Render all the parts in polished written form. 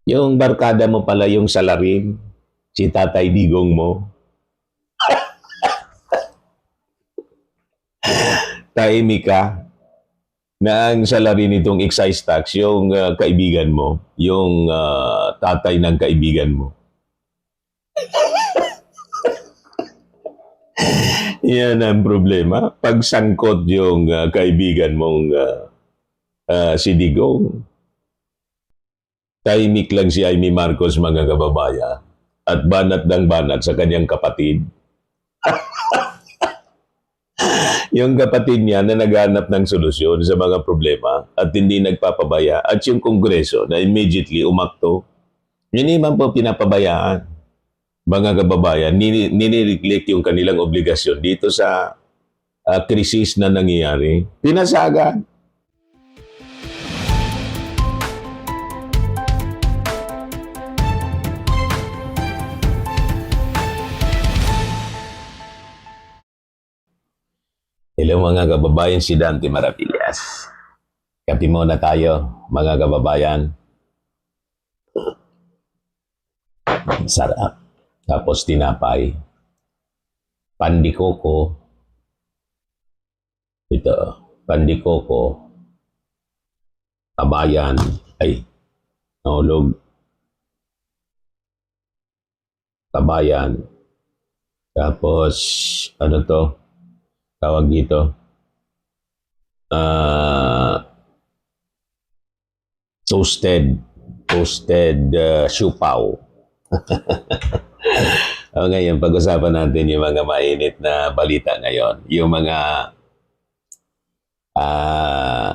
Yung barkada mo pala yung salarin, si Tatay Digong mo. Tahimik ka na ang salarin nitong excise tax, yung kaibigan mo, yung tatay ng kaibigan mo. Yan ang problema. Pagsangkot yung kaibigan mong si Digong, tahimik lang si Amy Marcos, mga kababayan, at banat ng banat sa kanyang kapatid. Yung kapatid niya na naghanap ng solusyon sa mga problema at hindi nagpapabaya, at yung Kongreso na immediately umakto, yun naman po pinapabayaan. Mga kababayan, ninineglect yung kanilang obligasyon dito sa krisis na nangyayari. Pinasagan. Hello mga kababayan, si Dante Maravillas. Kape muna tayo, mga kababayan. Sarap. Tapos tinapay. Pandikoko. Ito, pandikoko. Kabayan. Ay, nahulog. Kabayan. Tapos, ano to? Tawag dito. Toasted siupaw. Ngayon, pag-usapan natin yung mga mainit na balita ngayon. Yung mga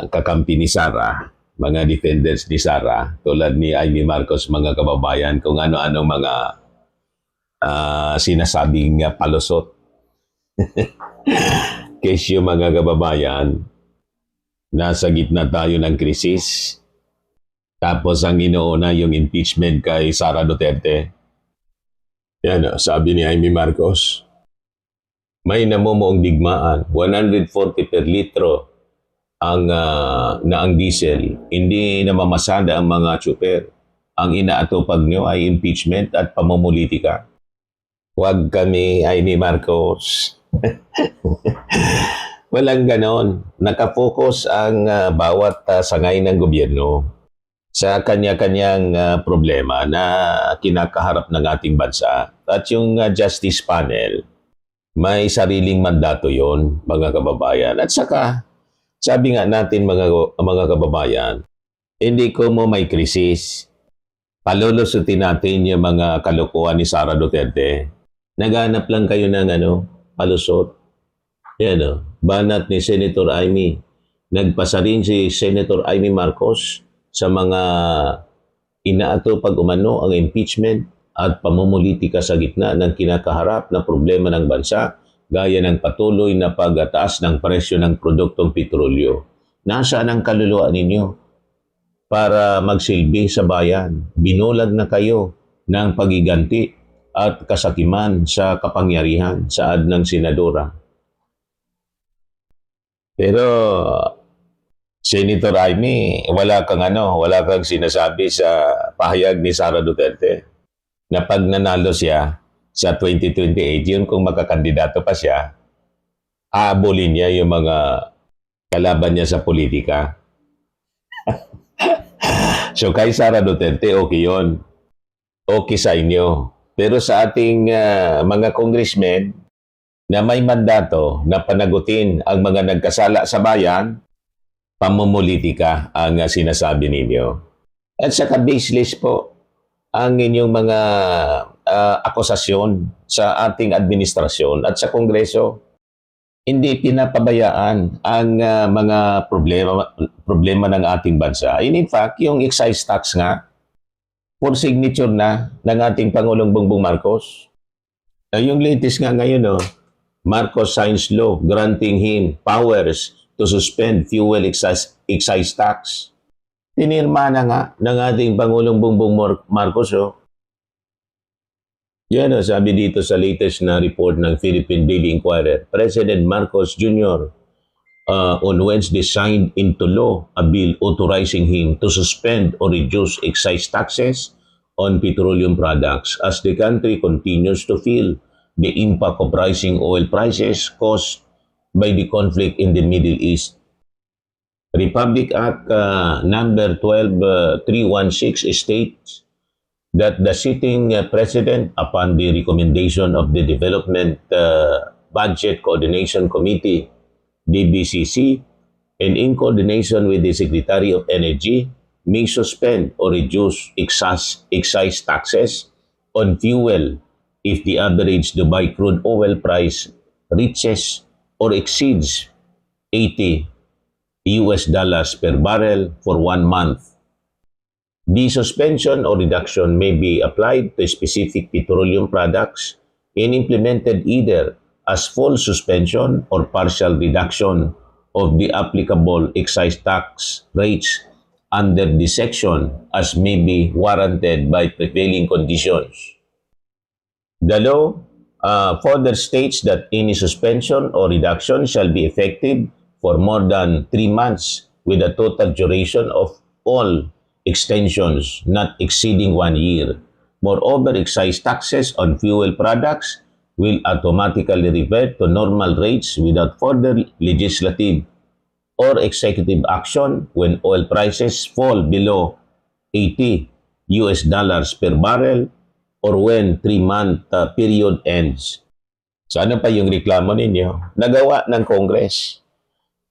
kakampi ni Sara, mga defenders ni Sara, tulad ni Amy Marcos, mga kababayan, kung ano-anong mga sinasabing palusot. Kesyo, mga kababayan, nasa gitna tayo ng krisis. Tapos ang inuuna yung impeachment kay Sara Duterte. Yan, sabi ni Amy Marcos, may namumuong digmaan, 140 per litro na ang diesel. Hindi namamasada ang mga tsuper. Ang inaatupag nyo ay impeachment at pamumulitika. Huwag kami, Amy Marcos. Walang ganon. Nakafocus ang bawat sangay ng gobyerno sa kanya-kanyang problema na kinakaharap ng ating bansa. At yung Justice Panel, may sariling mandato yon, mga kababayan. At saka, sabi nga natin mga kababayan, hindi ko mo may krisis. Palulusutin natin yung mga kalokohan ni Sara Duterte. Naghanap lang kayo ng palusot. Yan banat ni Senator Amy. Nagpasa rin si Senator Amy Marcos sa mga inaatupag umano ang impeachment at pamumulitika sa gitna ng kinakaharap na problema ng bansa, gaya ng patuloy na pagtaas ng presyo ng produktong petrolyo. Nasaan ang kaluluwa ninyo para magsilbi sa bayan? Binulag na kayo ng pagiganti at kasakiman sa kapangyarihan saad ng senadora. Pero Senator Amy, wala kang sinasabi sa pahayag ni Sara Duterte na pag nanalo siya sa 2028, yun kung makakandidato pa siya, aabulin niya yung mga kalaban niya sa politika. So kay Sara Duterte, okay yun. Okay sa inyo. Pero sa ating mga congressmen na may mandato na panagutin ang mga nagkasala sa bayan, pamumulitika ang sinasabi ninyo. At saka baseless po ang inyong mga akusasyon sa ating administrasyon at sa Kongreso. Hindi pinapabayaan ang mga problema ng ating bansa. In fact, yung excise tax nga, for signature na ng ating Pangulong Bongbong Marcos. Yung latest nga ngayon, Marcos signs law granting him powers to suspend fuel excise tax. Tinirma na nga ng ating Pangulong Bongbong Marcos. Yan sabi dito sa latest na report ng Philippine Daily Inquirer, President Marcos Jr. On Wednesday signed into law a bill authorizing him to suspend or reduce excise taxes on petroleum products as the country continues to feel the impact of rising oil prices caused by the conflict in the Middle East. Republic Act number 12316 states that the sitting president, upon the recommendation of the Development Budget Coordination Committee, DBCC, and in coordination with the Secretary of Energy, may suspend or reduce excise taxes on fuel if the average Dubai crude oil price reaches or exceeds $80 per barrel for 1 month. The suspension or reduction may be applied to specific petroleum products and implemented either as full suspension or partial reduction of the applicable excise tax rates under the section as may be warranted by prevailing conditions. The law further states that any suspension or reduction shall be effective for more than 3 months with a total duration of all extensions not exceeding 1 year. Moreover, excise taxes on fuel products will automatically revert to normal rates without further legislative or executive action when oil prices fall below $80 per barrel or when 3-month period ends. So ano pa yung reklamo ninyo? Nagawa ng Congress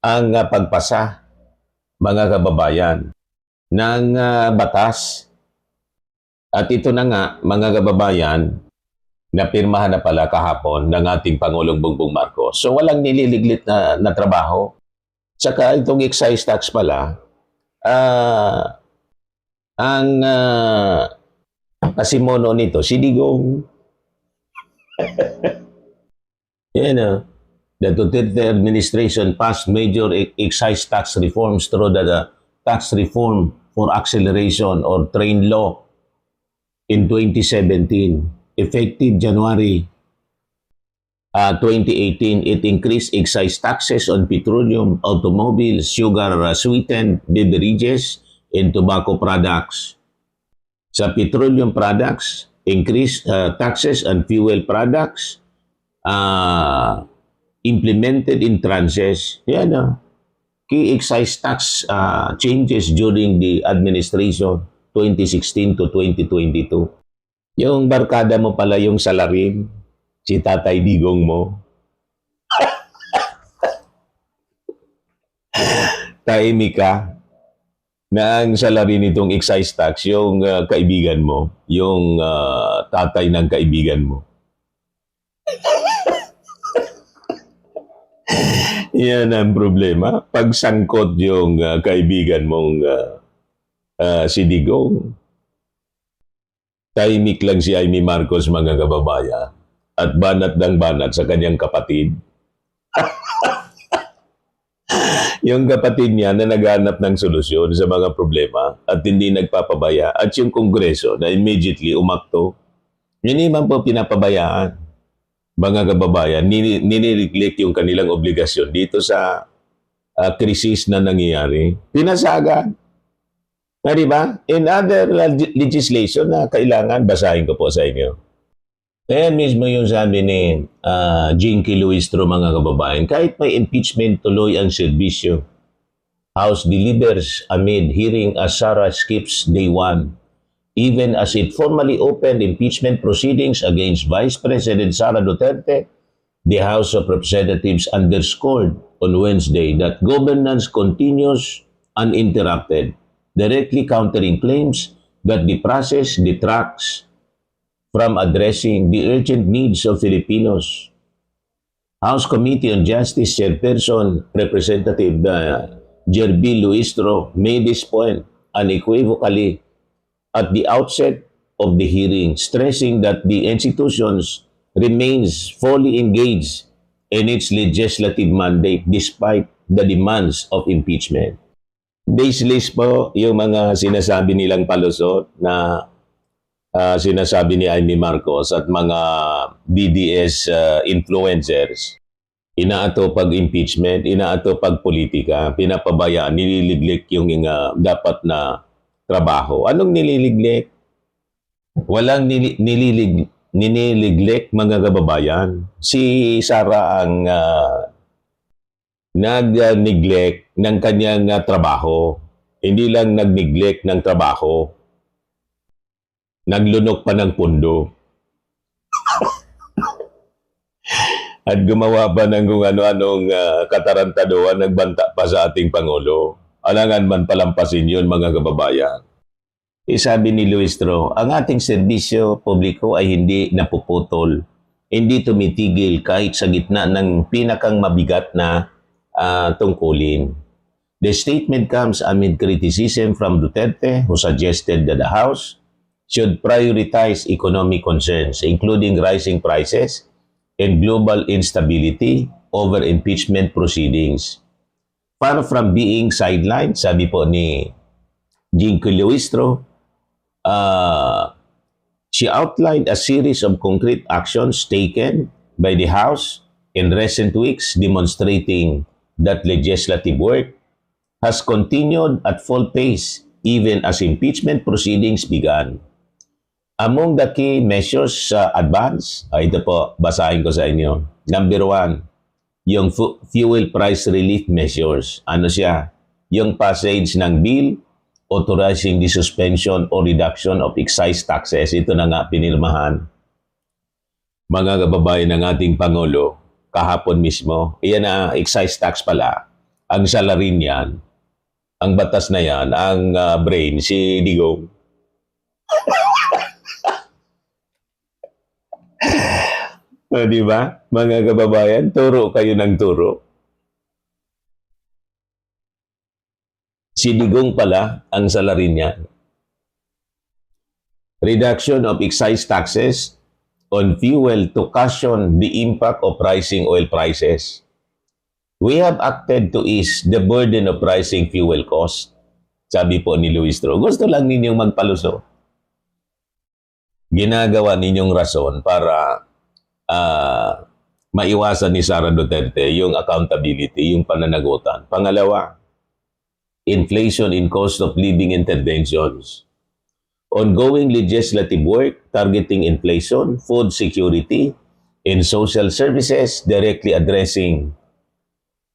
ang pagpasa, mga kababayan, ng batas. At ito na nga, mga kababayan, napirmahan na pala kahapon ng ating Pangulong Bongbong Marcos. So walang nililiglit na trabaho. Tsaka itong excise tax pala, ang pasimono nito, si Digong. Yan the Duterte administration passed major excise tax reforms through the Tax Reform for Acceleration or TRAIN Law in 2017. Effective January 2018, it increased excise taxes on petroleum, automobiles, sugar-sweetened beverages, and tobacco products. Sa petroleum products, increased taxes on fuel products, implemented in tranches. Yan key excise tax changes during the administration 2016 to 2022. Yung barkada mo pala yung salarin, si Tatay Digong mo. Tahimik ka na ang salarin nitong excise tax, yung kaibigan mo, yung tatay ng kaibigan mo. Yan ang problema. Pagsangkot yung kaibigan mong si Digong, tahimik lang si Amy Marcos, mga kababayan, at banat ng banat sa kanyang kapatid. Yung kapatid niya na naghanap ng solusyon sa mga problema at hindi nagpapabaya, at yung Kongreso na immediately umakto, hindi man po pinapabayaan. Mga kababayan, ninineglect yung kanilang obligasyon dito sa krisis na nangyayari. Pinasagad. Na, di ba? In other legislation na kailangan, basahin ko po sa inyo. Ayan mismo yung sabi ni Jinky Luistro, mga kababayan. Kahit may impeachment, tuloy ang serbisyo. House delivers amid hearing as Sara skips day 1. Even as it formally opened impeachment proceedings against Vice President Sara Duterte, the House of Representatives underscored on Wednesday that governance continues uninterrupted, directly countering claims that the process detracts from addressing the urgent needs of Filipinos. House Committee on Justice Chairperson Representative Jerby Luistro made this point unequivocally at the outset of the hearing, stressing that the institutions remains fully engaged in its legislative mandate despite the demands of impeachment. Baseless po yung mga sinasabi nilang palusot na sinasabi ni Amy Marcos at mga DDS influencers. Inaato pag impeachment, inaato pag politika, pinapabayaan, nililiglik yung dapat na trabaho. Anong nililiglik? Walang nililiglik mga kababayan. Si Sara ang nag-neglect ng kanyang trabaho. Hindi lang nag-neglect ng trabaho, naglunok pa ng pundo. At gumawa pa ng kung ano-anong katarantaduhan, nagbanta pa sa ating Pangulo. Alangan man palampasin yun mga kababayan. Sabi ni Luistro, ang ating serbisyo publiko ay hindi napuputol, hindi tumitigil kahit sa gitna ng pinakang mabigat na tungkulin. The statement comes amid criticism from Duterte, who suggested that the House should prioritize economic concerns, including rising prices and global instability over impeachment proceedings. Far from being sidelined, sabi po ni Jinky Luistro, she outlined a series of concrete actions taken by the House in recent weeks, demonstrating that legislative work has continued at full pace even as impeachment proceedings began. Among the key measures sa advance, ito po, basahin ko sa inyo. Number 1, yung fuel price relief measures. Ano siya? Yung passage ng bill authorizing the suspension or reduction of excise taxes. Ito na nga pinirmahan. Mga kababayan ng ating Pangulo, kahapon mismo, iyan na excise tax pala. Ang salarin yan, ang batas na yan, ang brain, si Digong. Di ba? Mga kababayan, turo kayo ng turo. Si Digong pala ang salarin niya. Reduction of excise taxes on fuel to cushion the impact of rising oil prices. We have acted to ease the burden of rising fuel costs. Sabi po ni Luistro, gusto lang ninyong magpalusot. Ginagawa ninyong rason para maiwasan ni Sara Duterte yung accountability, yung pananagutan. Pangalawa, inflation in cost of living interventions. Ongoing legislative work targeting inflation, food security, and social services directly addressing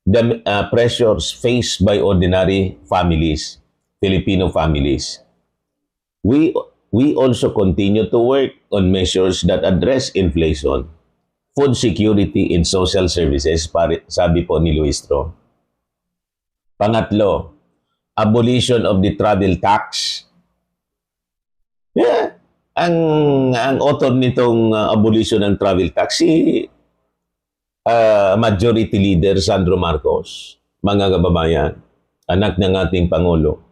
the pressures faced by ordinary families, Filipino families. We also continue to work on measures that address inflation, food security, and social services, sabi po ni Luistro. Pangatlo, abolition of the travel tax. Yeah. Ang author nitong abolition ng travel tax, si Majority Leader Sandro Marcos, mga kababayan, anak ng ating Pangulo.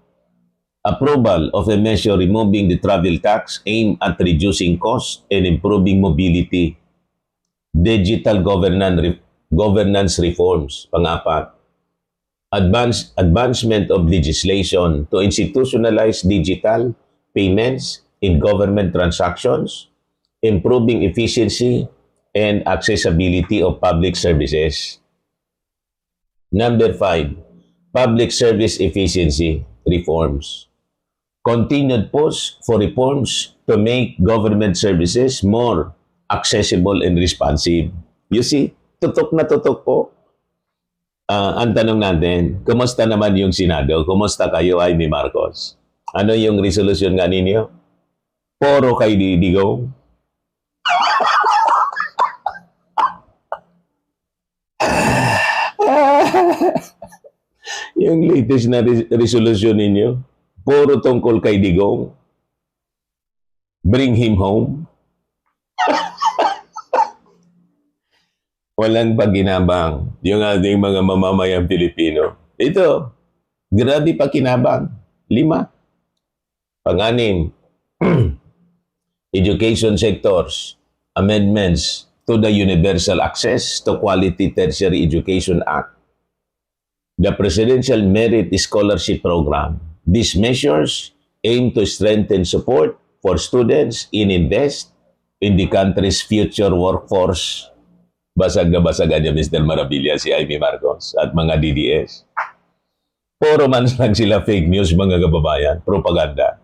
Approval of a measure removing the travel tax aimed at reducing costs and improving mobility. Digital governance reforms. Pang-apat, advancement of legislation to institutionalize digital payments in government transactions, improving efficiency and accessibility of public services. Number 5, public service efficiency reforms. Continued push for reforms to make government services more accessible and responsive. You see, tutok na tutok po. Ang tanong natin, kumusta naman yung Senado? Kumusta kayo, Amy Marcos? Ano yung resolution nga ninyo? Poro kay Digong? Yung latest na resolution ninyo, puro tungkol kay Digong. Bring him home. Walang paginabang yung ating mga mamamayang Pilipino. Ito, grabe pakinabang. 5. Pang-6, education sectors, amendments to the Universal Access to Quality Tertiary Education Act, the Presidential Merit Scholarship Program. These measures aim to strengthen support for students and invest in the country's future workforce. Basag na basagan niya, Mr. Marabilia, si Amy Marcos at mga DDS. Puro man lang sila fake news, mga kababayan, propaganda.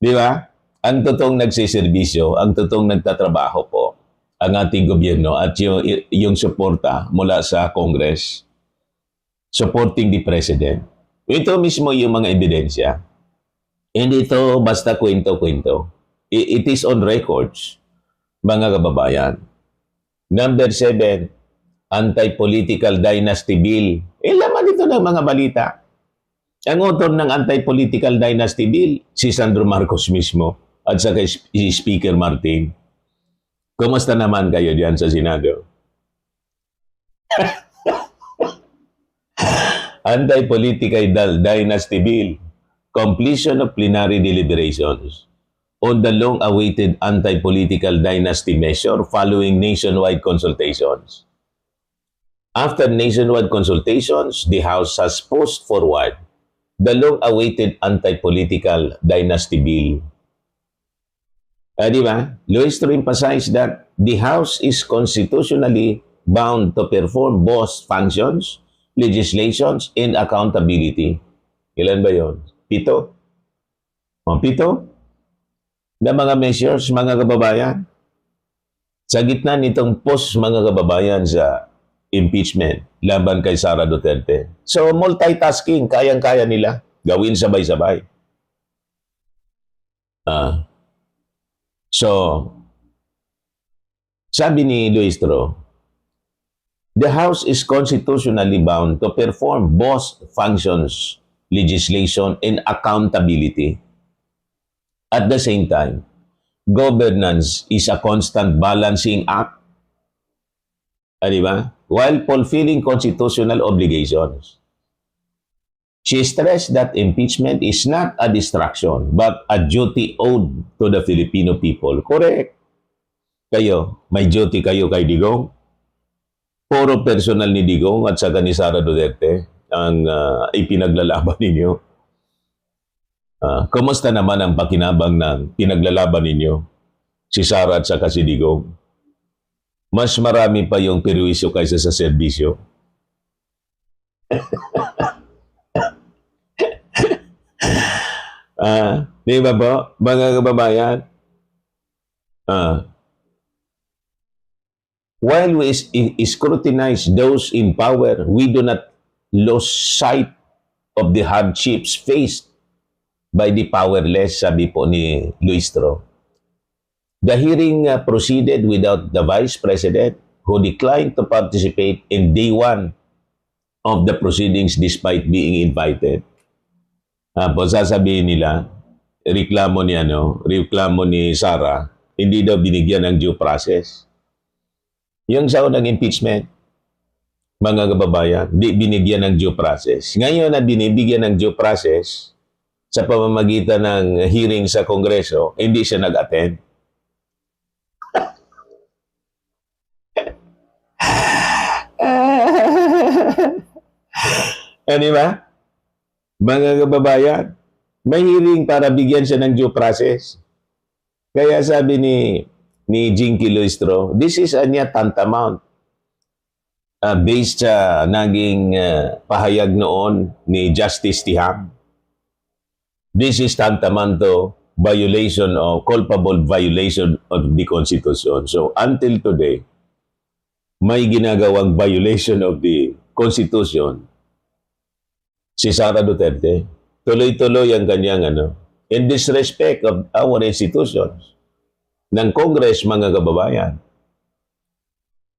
Di ba? ang totoong nagsiservisyo, ang totoong nagtatrabaho po, ang ating gobyerno at yung suporta mula sa Congress supporting the President. Ito mismo yung mga ebidensya. Hindi ito basta kwento-kwento. It is on records, mga kababayan. Number 7, Anti-Political Dynasty Bill. Laman ito ng mga balita. Ang author ng Anti-Political Dynasty Bill, si Sandro Marcos mismo at saka si Speaker Martin. Kumusta naman kayo diyan sa Senado? Anti-Political Dynasty Bill, completion of plenary deliberations on the long-awaited anti-political dynasty measure following nationwide consultations. After nationwide consultations, the House has pushed forward the long-awaited anti-political dynasty bill. Di ba? Luistro emphasized that the House is constitutionally bound to perform both functions, legislations, and accountability. Ilan ba yon? 7? O, 7? Na mga measures, mga kababayan. Sa gitna nitong post, mga kababayan, sa impeachment laban kay Sara Duterte. So, multitasking, kayang-kaya nila. Gawin sabay-sabay. So, sabi ni Luistro, the House is constitutionally bound to perform both functions, legislation, and accountability. At the same time, governance is a constant balancing act, di ba? While fulfilling constitutional obligations. She stressed that impeachment is not a distraction, but a duty owed to the Filipino people. Correct. Kayo, may duty kayo kay Digong. Puro personal ni Digong at saka ni Sara Duterte ang ipinaglalaban ninyo. Kumusta naman ang pakinabang ng pinaglalaban ninyo? Si Sara at saka si Digong. Mas marami pa yung perwisyo kaysa sa serbisyo. Di ba po, mga kababayan? While we scrutinize those in power, we do not lose sight of the hardships faced by the powerless, sabi po ni Luistro. The hearing proceeded without the Vice President, who declined to participate in day 1 of the proceedings despite being invited. Tapos sasabihin nila, reklamo ni Sara, hindi daw binigyan ng due process. Yung sa unang impeachment, mga kababayan, di binigyan ng due process. Ngayon na binibigyan ng due process, sa pamamagitan ng hearing sa Kongreso, hindi siya nag-attend. Ano ba? Mga kababayan, may hearing para bigyan siya ng due process. Kaya sabi ni Jinky Luistro, this is anya tantamount based sa naging pahayag noon ni Justice Tiham. This is tantamount to violation or culpable violation of the Constitution. So until today, may ginagawang violation of the Constitution si Sara Duterte. Tuloy-tuloy ang kanyang in disrespect of our institutions ng Congress, mga kababayan.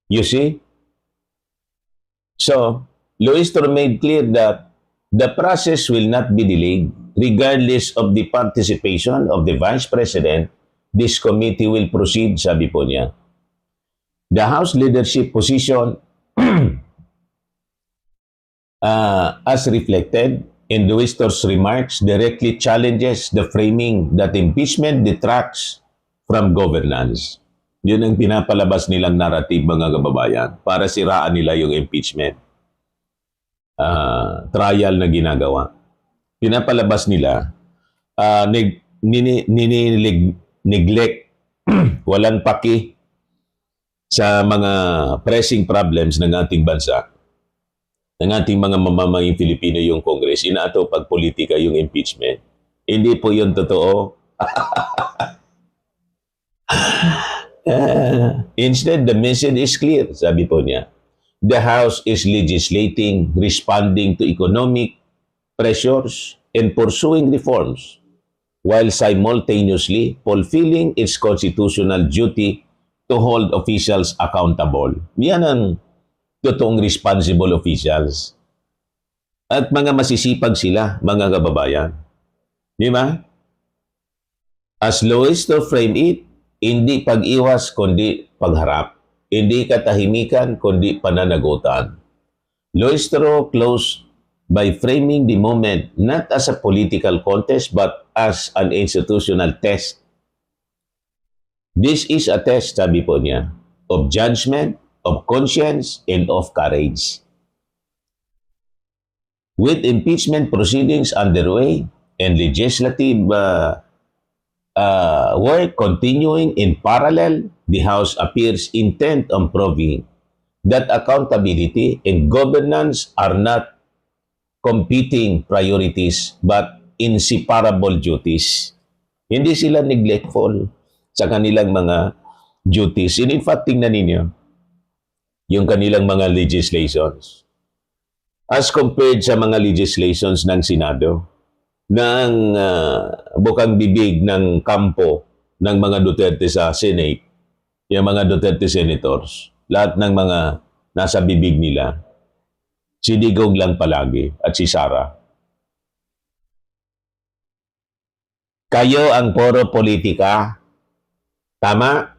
You see? So, Luistro made clear that the process will not be delayed. Regardless of the participation of the Vice President, this committee will proceed, sabi po niya. The House leadership position as reflected in Luistro's remarks directly challenges the framing that impeachment detracts from governance. Yun ang pinapalabas nilang narrative, mga kababayan, para siraan nila yung impeachment trial na ginagawa. Pinapalabas nila, neglect, walang paki sa mga pressing problems ng ating bansa, ng ating mga mamamayang Pilipino yung Congress, inaataw pagpolitika yung impeachment. Hindi po yun totoo. Instead, the message is clear, sabi po niya. The House is legislating, responding to economic pressures, and pursuing reforms while simultaneously fulfilling its constitutional duty to hold officials accountable. Yan ang totoong responsible officials. At mga masisipag sila, mga kababayan. Di ba? As Loisto frame it, hindi pag-iwas kundi pagharap. Hindi katahimikan kundi pananagutan. Loistro closed by framing the moment not as a political contest but as an institutional test. This is a test, sabi po niya, of judgment, of conscience, and of courage. With impeachment proceedings underway and legislative work continuing in parallel, the House appears intent on proving that accountability and governance are not competing priorities but inseparable duties. Hindi sila neglectful sa kanilang mga duties. And in fact, tingnan ninyo yung kanilang mga legislations. As compared sa mga legislations ng Senado, ng bukang bibig ng kampo ng mga Duterte sa Senate, yung mga Duterte senators, lahat ng mga nasa bibig nila, si Digong lang palagi at si Sara. Kayo ang puro politika. Tama?